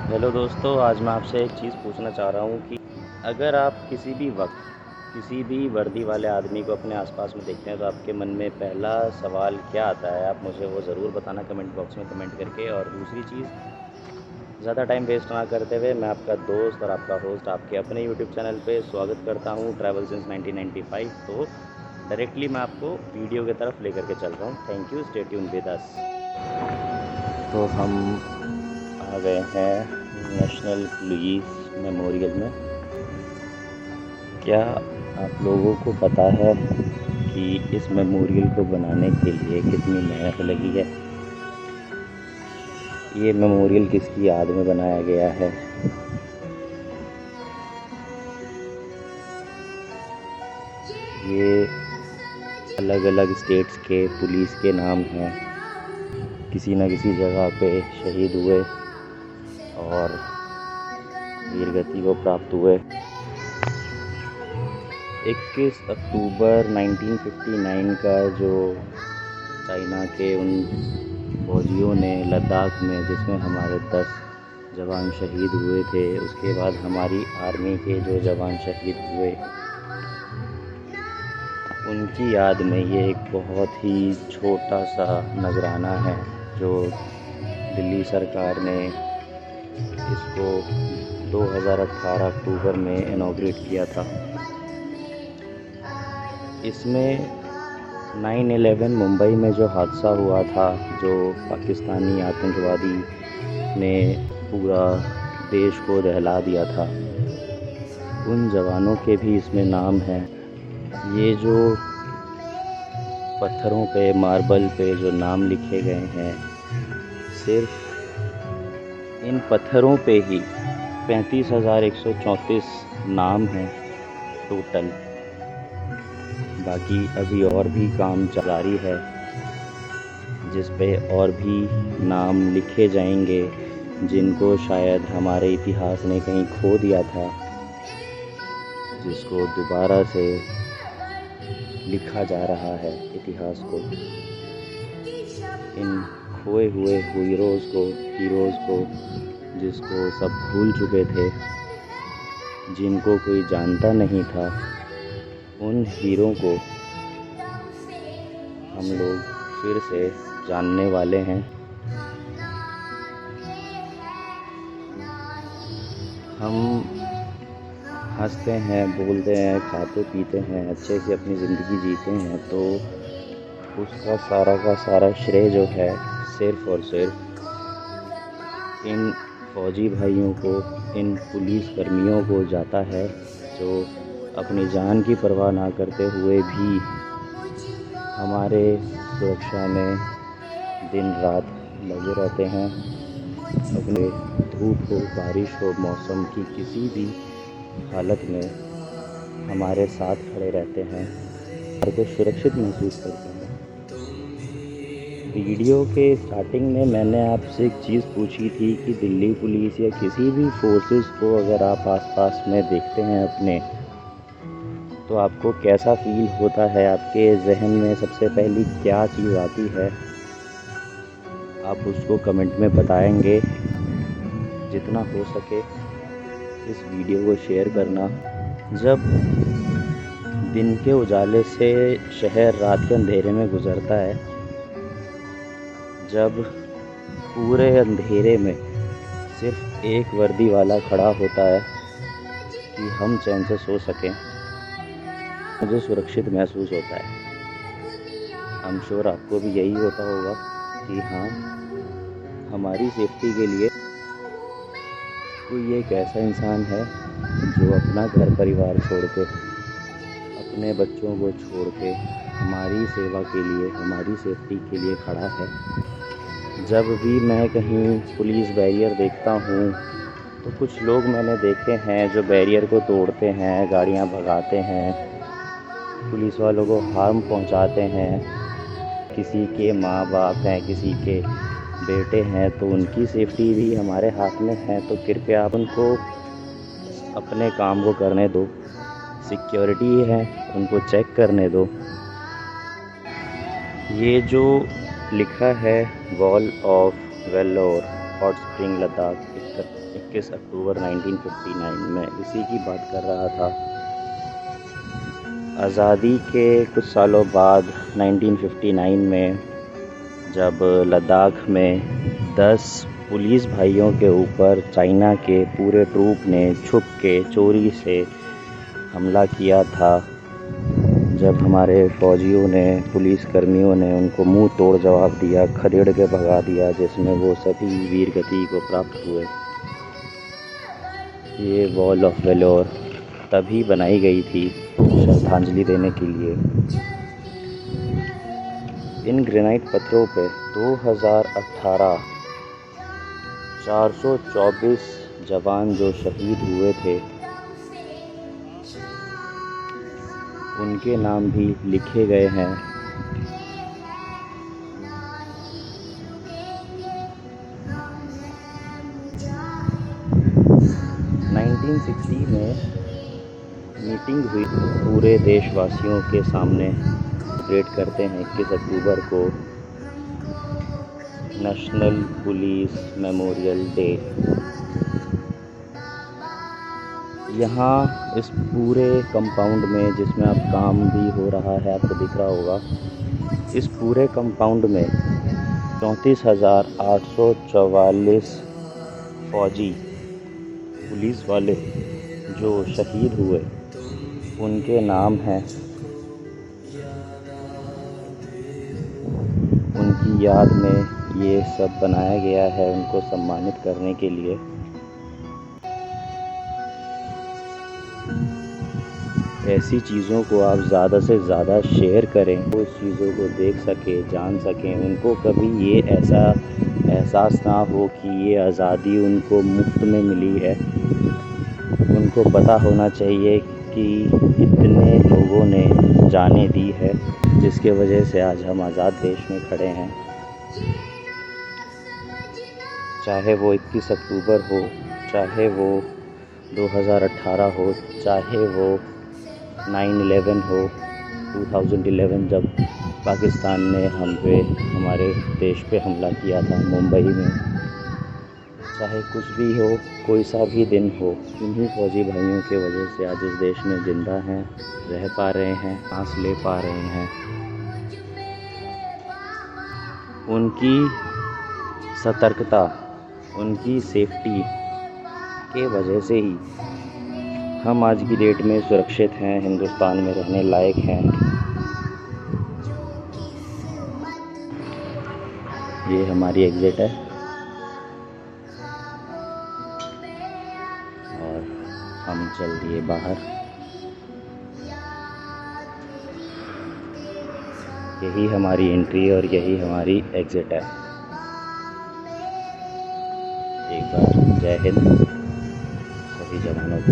Hello दोस्तों, आज मैं आपसे एक चीज़ पूछना चाह रहा हूँ कि अगर आप किसी भी वक्त किसी भी वर्दी वाले आदमी को अपने आसपास में देखते हैं तो आपके मन में पहला सवाल क्या आता है? आप मुझे वो ज़रूर बताना कमेंट बॉक्स में कमेंट करके। और दूसरी चीज़, ज़्यादा टाइम वेस्ट ना करते हुए मैं आपका दोस्त और आपका होस्ट आपके अपने यूट्यूब चैनल पे स्वागत करता हूँ, ट्रैवल सिंस 1995। तो डायरेक्टली मैं आपको वीडियो की तरफ लेकर के चल रहा हूँ। Thank you, stay tune with us. तो हम आ गए हैं नेशनल पुलिस मेमोरियल में। क्या आप लोगों को पता है कि इस मेमोरियल को बनाने के लिए कितनी मेहनत लगी है? ये मेमोरियल किसकी याद में बनाया गया है? ये अलग अलग स्टेट्स के पुलिस के नाम हैं, किसी न किसी जगह पे शहीद हुए और वीरगति को प्राप्त हुए। 21 अक्टूबर 1959 का जो चाइना के उन फौजियों ने लद्दाख में, जिसमें हमारे 10 जवान शहीद हुए थे, उसके बाद हमारी आर्मी के जो जवान शहीद हुए, उनकी याद में ये एक बहुत ही छोटा सा नजराना है जो दिल्ली सरकार ने इसको 2018 अक्टूबर में इनॉग्रेट किया था। इसमें 9/11 मुंबई में जो हादसा हुआ था, जो पाकिस्तानी आतंकवादी ने पूरा देश को दहला दिया था, उन जवानों के भी इसमें नाम हैं। ये जो पत्थरों पे, मार्बल पे जो नाम लिखे गए हैं, सिर्फ इन पत्थरों पे ही 35,134 नाम हैं टोटल। बाकी अभी और भी काम जारी है जिस पे और भी नाम लिखे जाएंगे, जिनको शायद हमारे इतिहास ने कहीं खो दिया था, जिसको दोबारा से लिखा जा रहा है इतिहास को। इन खोए हुए हीरोज़ को जिसको सब भूल चुके थे, जिनको कोई जानता नहीं था, उन हीरो को हम लोग फिर से जानने वाले हैं। हम हंसते हैं, बोलते हैं, खाते पीते हैं, अच्छे से अपनी ज़िंदगी जीते हैं, तो उसका सारा का सारा श्रेय जो है सिर्फ़ और सिर्फ इन फ़ौजी भाइयों को, इन पुलिस कर्मियों को जाता है, जो अपनी जान की परवाह ना करते हुए भी हमारे सुरक्षा में दिन रात लगे रहते हैं। अपने धूप हो, बारिश हो, मौसम की किसी भी हालत में हमारे साथ खड़े रहते हैं और को सुरक्षित महसूस करते हैं। वीडियो के स्टार्टिंग में मैंने आपसे एक चीज़ पूछी थी कि दिल्ली पुलिस या किसी भी फोर्सेस को अगर आप आसपास में देखते हैं अपने, तो आपको कैसा फील होता है? आपके जहन में सबसे पहली क्या चीज़ आती है? आप उसको कमेंट में बताएंगे। जितना हो सके इस वीडियो को शेयर करना। जब दिन के उजाले से शहर रात के अंधेरे में गुजरता है, जब पूरे अंधेरे में सिर्फ एक वर्दी वाला खड़ा होता है कि हम चैन से सो सकें, मुझे सुरक्षित महसूस होता है। आई एम श्योर आपको भी यही होता होगा कि हाँ, हमारी सेफ्टी के लिए कोई एक ऐसा इंसान है जो अपना घर परिवार छोड़ के, अपने बच्चों को छोड़ के हमारी सेवा के लिए, हमारी सेफ्टी के लिए खड़ा है। जब भी मैं कहीं पुलिस बैरियर देखता हूँ तो कुछ लोग मैंने देखे हैं जो बैरियर को तोड़ते हैं, गाड़ियाँ भगाते हैं, पुलिस वालों को हार्म पहुँचाते हैं। किसी के माँ बाप हैं, किसी के बेटे हैं, तो उनकी सेफ्टी भी हमारे हाथ में है। तो कृपया आप उनको अपने काम को करने दो। सिक्योरिटी है, उनको चेक करने दो। ये जो लिखा है Wall of Valour Hot Spring Ladakh 21 अक्टूबर 1959 में इसी की बात कर रहा था। आज़ादी के कुछ सालों बाद 1959 में जब लद्दाख में 10 पुलिस भाइयों के ऊपर चाइना के पूरे ट्रूप ने छुप के चोरी से हमला किया था, जब हमारे फ़ौजियों ने, पुलिसकर्मियों ने उनको मुंह तोड़ जवाब दिया, खदेड़ के भगा दिया, जिसमें वो सभी वीर गति को प्राप्त हुए। ये वॉल ऑफ वेलोर तभी बनाई गई थी श्रद्धांजलि देने के लिए। इन ग्रेनाइट पत्थरों पे 2018 424 जवान जो शहीद हुए थे, उनके नाम भी लिखे गए हैं। नाइनटीन 1960 में मीटिंग हुई, पूरे देशवासियों के सामने सेलिब्रेट करते हैं 21 अक्टूबर को नेशनल पुलिस मेमोरियल डे। यहाँ इस पूरे कंपाउंड में, जिसमें अब काम भी हो रहा है, आपको दिख रहा होगा, इस पूरे कंपाउंड में 34,844 फौजी पुलिस वाले जो शहीद हुए, उनके नाम हैं। उनकी याद में ये सब बनाया गया है, उनको सम्मानित करने के लिए। ऐसी चीज़ों को आप ज़्यादा से ज़्यादा शेयर करें, वो इस चीज़ों को देख सके, जान सकें। उनको कभी ये ऐसा एहसास ना हो कि ये आज़ादी उनको मुफ्त में मिली है। उनको पता होना चाहिए कि कितने लोगों ने जानें दी है, जिसके वजह से आज हम आज़ाद देश में खड़े हैं। चाहे वो 21 अक्टूबर हो, चाहे वो 2018 हो, चाहे वो 9/11 हो, 2011 जब पाकिस्तान ने हमारे देश पे हमला किया था मुंबई में। चाहे कुछ भी हो, कोई सा भी दिन हो, इन्हीं फौजी भाइयों के वजह से आज इस देश में ज़िंदा हैं, रह पा रहे हैं, सांस ले पा रहे हैं। उनकी सतर्कता, उनकी सेफ्टी के वजह से ही हम आज की डेट में सुरक्षित हैं, हिंदुस्तान में रहने लायक हैं। ये हमारी एग्ज़िट है और हम चल दिए बाहर। यही हमारी एंट्री और यही हमारी एग्ज़िट है। एक बार जय हिंद सभी जवानों को।